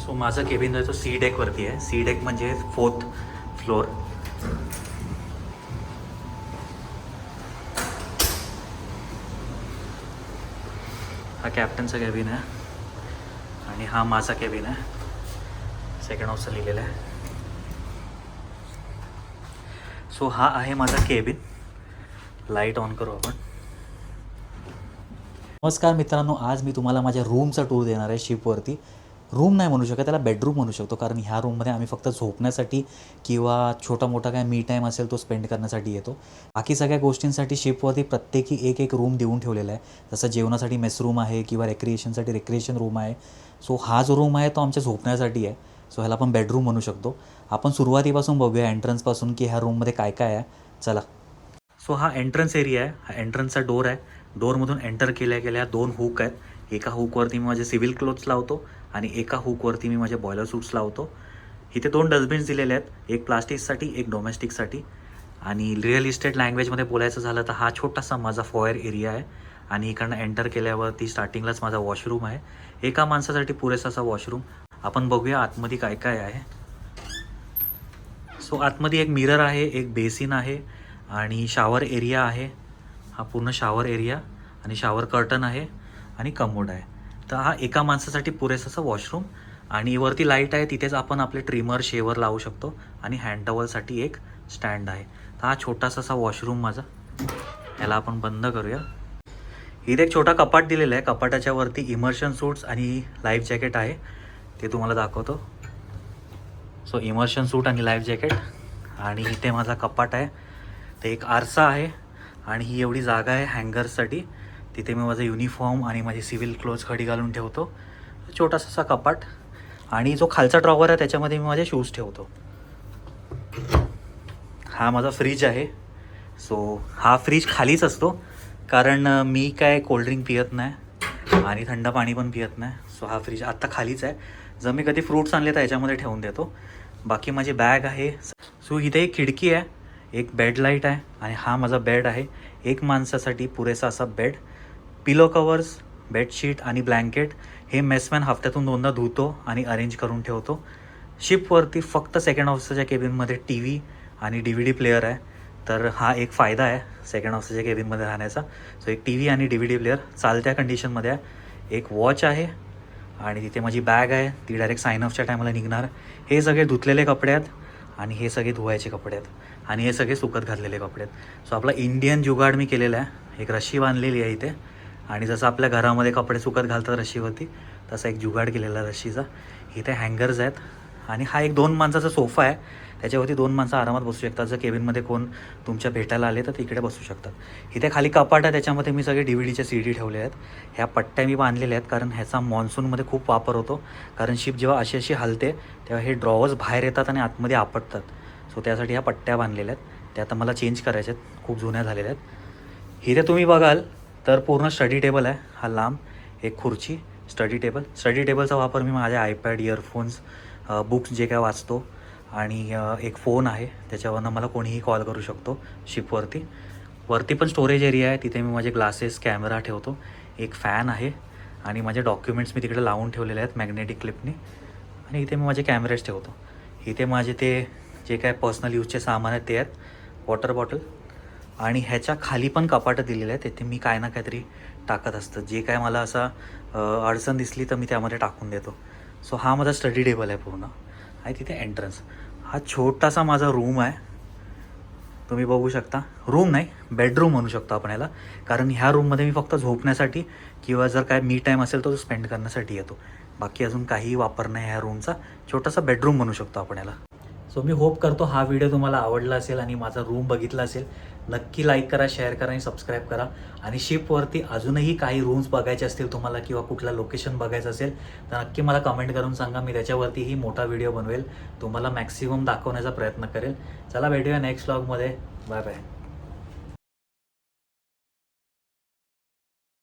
So माझा cabin जो आहे तो सी डेकवरती आहे. सी डेक म्हणजे 4th फ्लोअर. हा कॅप्टनचा केबिन आहे आणि हा माझा केबिन आहे. सेकंड हाऊसचा लिहिलेला आहे. सो हा आहे माझा केबिन. लाईट ऑन करू आपण. नमस्कार मित्रांनो, आज मी तुम्हाला माझ्या रूमचा टूर देणार आहे. शिपवरती रूम नाही म्हणू शकत, त्याला बेडरूम म्हणू शकतो, कारण ह्या रूममध्ये आम्ही फक्त झोपण्यासाठी किंवा छोटा मोठा काय मी टाईम असेल तो स्पेंड करण्यासाठी येतो. बाकी सगळ्या गोष्टींसाठी शिपवरती प्रत्येकी एक एक रूम देऊन ठेवलेला आहे. जसं जेवणासाठी मेस रूम आहे किंवा रेक्रिएशनसाठी रेक्रिएशन रूम आहे. सो हा जो रूम आहे तो आमच्या झोपण्यासाठी आहे. सो ह्याला आपण बेडरूम म्हणू शकतो. आपण सुरुवातीपासून बघूया एंट्रन्सपासून की ह्या रूममध्ये काय काय आहे. चला. सो हा एंट्रन्स एरिया आहे. हा एंट्रन्सचा डोर आहे. डोरमधून एंटर केल्या 2 हुक आहेत. एका हुकवरती मी माझे सिव्हिल क्लोथ्स लावतो आणि एका हुकवरती मी माझे बॉयलर सूट्स लावतो. इथे 2 डस्टबिन्स दिलेले आहेत, एक प्लास्टिकसाठी एक डोमेस्टिकसाठी. आणि रिअल इस्टेट लँग्वेजमध्ये बोलायचं झालं तर हा छोटासा माझा फॉयर एरिया आहे. आणि इकडनं एंटर केल्यावरती स्टार्टिंगलाच माझा वॉशरूम आहे. एका माणसासाठी पुरेसा असा वॉशरूम. आपण बघूया आतमध्ये काय काय आहे. सो आतमध्ये एक मिरर आहे, एक बेसिन आहे आणि शॉवर एरिया आहे. हा पूर्ण शॉवर एरिया आणि शॉवर कर्टन आहे आणि कमोड आहे. तर हा एका माणसासाठी पुरेसा असा वॉशरूम. आणि वरती लाईट आहे, तिथेच आपण आपले ट्रिमर शेवर लावू शकतो. आणि हँड टॉवलसाठी एक स्टँड आहे. तर हा छोटासा असा वॉशरूम माझा. याला आपण बंद करूया. इथे एक छोटा कपाट दिलेला आहे. कपाटाच्या वरती इमर्शन सूट्स आणि लाईफ जॅकेट आहे, ते तुम्हाला दाखवतो. सो इमर्शन सूट आणि लाईफ जॅकेट. आणि इथे माझा कपाट आहे. ते एक आरसा आहे आणि ही एवढी जागा आहे हँगर्ससाठी. तिथे मी माझं युनिफॉर्म आणि माझे सिव्हिल क्लोथ्स खडी घालून ठेवतो. छोटासा असा कपाट. आणि जो खालचा ड्रॉवर आहे त्याच्यामध्ये मी माझे शूज ठेवतो. हा माझा फ्रीज आहे. सो हा फ्रीज खालीच असतो, कारण मी काय कोल्ड्रिंक पियत नाही आणि थंड पाणी पण पियत नाही. सो हा फ्रीज आत्ता खालीच आहे. जर मी कधी फ्रूट्स आणले तर याच्यामध्ये ठेवून देतो. बाकी माझी बॅग आहे. सो इथे एक खिडकी आहे, एक बेड लाईट आहे आणि हा माझा बेड आहे. एक माणसासाठी पुरेसा असा बेड. पिलो कवर्स, बेडशीट आणि ब्लँकेट हे मेसमॅन हफ्त्यातून 2दा धुतो आणि अरेंज करून ठेवतो. शिपवरती फक्त सेकंड ऑफिसरच्या केबिनमध्ये TV आणि DVD प्लेअर आहे. तर हा एक फायदा आहे सेकंड ऑफिसरच्या केबिनमध्ये राहण्याचा. सो एक TV आणि DVD प्लेअर चालत्या कंडिशनमध्ये आहे. एक वॉच आहे आणि तिथे माझी बॅग आहे, ती डायरेक्ट साइन ऑफच्या टायमाला निघणार. हे सगळे धुतलेले कपडे आहेत आणि हे सगळे धुवायचे कपडे आहेत आणि हे सगळे सुकत घातलेले कपडे आहेत. सो आपला इंडियन जुगाड मी केलेला आहे. एक रशी बांधलेली आहे इथे आणि जसं आपल्या घरामध्ये कपडे सुकत घालतात रशीवरती, तसा एक जुगाड केलेला रशीचा. इथे हँगर्स आहेत आणि हा एक 2 माणसाचा सोफा आहे. त्याच्यावरती 2 माणसं आरामात बसू शकतात. जर केबिनमध्ये कोण तुमच्या भेटायला आले तर तिकडे बसू शकतात. इथे खाली कपाट आहे, त्याच्यामध्ये मी सगळे DVDच्या CD ठेवले आहेत. ह्या पट्ट्या मी बांधलेल्या आहेत कारण ह्याचा मॉन्सूनमध्ये खूप वापर होतो. कारण शिप जेव्हा अशी हलते तेव्हा हे ड्रॉवर्स बाहेर येतात आणि आतमध्ये आपटतात. सो त्यासाठी ह्या पट्ट्या बांधलेल्या आहेत. त्या आता मला चेंज करायच्या आहेत, खूप जुन्या झालेल्या आहेत. इथे तुम्ही बघाल तर पूर्ण स्टडी टेबल आहे. हा लांब एक खुर्ची, स्टडी टेबलचा वापर मी माझ्या आयपॅड, इयरफोन्स, बुक्स जे काय वाचतो आणि एक फोन आहे, त्याच्यावरनं मला कोणीही कॉल करू शकतो शिपवरती. वरती पण स्टोरेज एरिया आहे, तिथे मी माझे ग्लासेस, कॅमेरा ठेवतो. एक फॅन आहे आणि माझे डॉक्युमेंट्स मी तिकडे लावून ठेवलेले आहेत मॅग्नेटिक क्लिपनी. आणि इथे मी माझे कॅमेरेज ठेवतो. इथे माझे ते जे काय पर्सनल यूजचे सामान आहेत ते आहेत. वॉटर बॉटल आणि ह्याच्या खाली पण कपाटं दिलेले आहेत. तिथे मी काय ना काहीतरी टाकत असतं. जे काय मला असा अडचण दिसली तर मी त्यामध्ये टाकून देतो. सो हा माझा स्टडी टेबल आहे पूर्ण. आणि तिथे एंट्रन्स. हा छोटासा माझा रूम आहे, तुम्ही बघू शकता. रूम नाही, बेडरूम म्हणू शकतो आपण याला, कारण ह्या रूममध्ये मी फक्त झोपण्यासाठी किंवा जर काय मी टाईम असेल तर तो स्पेंड करण्यासाठी येतो. बाकी अजून काहीही वापर नाही ह्या रूमचा. छोटासा बेडरूम म्हणू शकतो आपण याला. सो मी होप करतो हा व्हिडिओ तुम्हाला आवडला असेल आणि माझा रूम बघितला असेल. नक्की लाईक करा, शेअर करा आणि सबस्क्राईब करा. आणि शिपवरती अजूनही काही रूम्स बघायचे असतील तुम्हाला किंवा कुठला लोकेशन बघायचं असेल तर नक्की मला कमेंट करून सांगा. मी त्याच्यावरतीही मोठा व्हिडिओ बनवेल, तुम्हाला मॅक्सिमम दाखवण्याचा प्रयत्न करेल. चला भेटूया नेक्स्ट व्लॉगमध्ये. Bye bye.